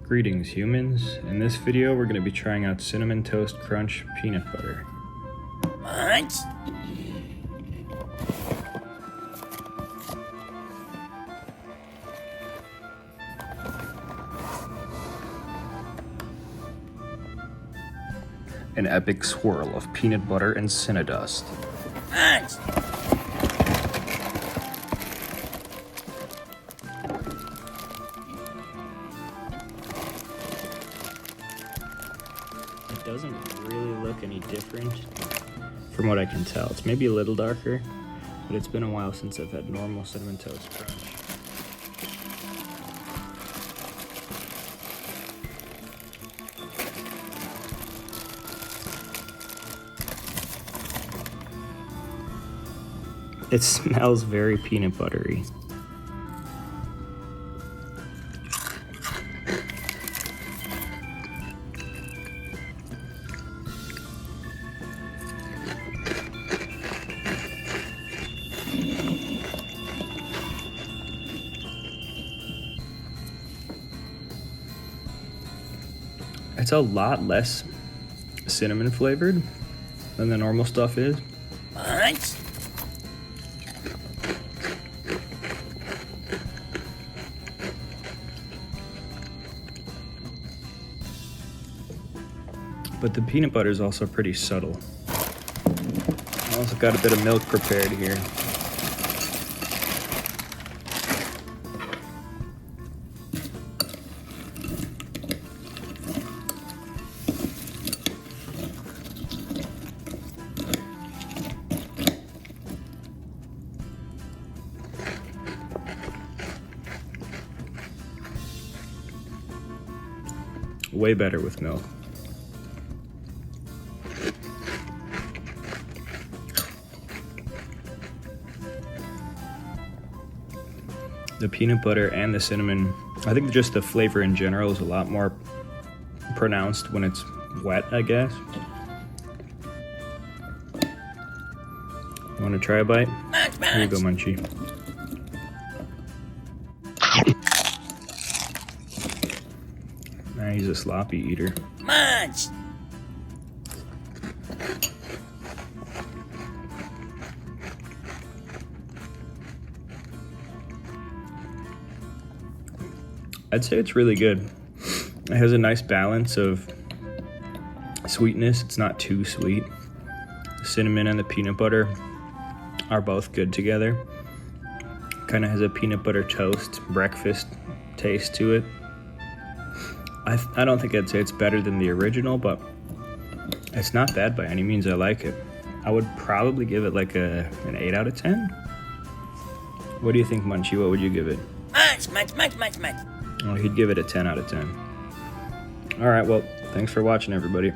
Greetings humans, in this video we're going to be trying out Cinnamon Toast Crunch Peanut Butter. Munch! An epic swirl of peanut butter and cinnadust. Munch! It doesn't really look any different from what I can tell. It's maybe a little darker, but it's been a while since I've had normal Cinnamon Toast Crunch. It smells very peanut buttery. It's a lot less cinnamon flavored than the normal stuff is. Munch! But the peanut butter is also pretty subtle. I also got a bit of milk prepared here. Way better with milk. The peanut butter and the cinnamon, I think just the flavor in general is a lot more pronounced when it's wet, I guess. You want to try a bite? Munch, munch. Here you go, Munchie. Nah, he's a sloppy eater. Munch! I'd say it's really good. It has a nice balance of sweetness. It's not too sweet. The cinnamon and the peanut butter are both good together. Kind of has a peanut butter toast breakfast taste to it. I don't think I'd say it's better than the original, but it's not bad by any means. I like it. I would probably give it like an 8 out of 10. What do you think, Munchie? What would you give it? Munch, munch, munch, munch, munch. Oh, he'd give it a 10 out of 10. All right, well, thanks for watching, everybody.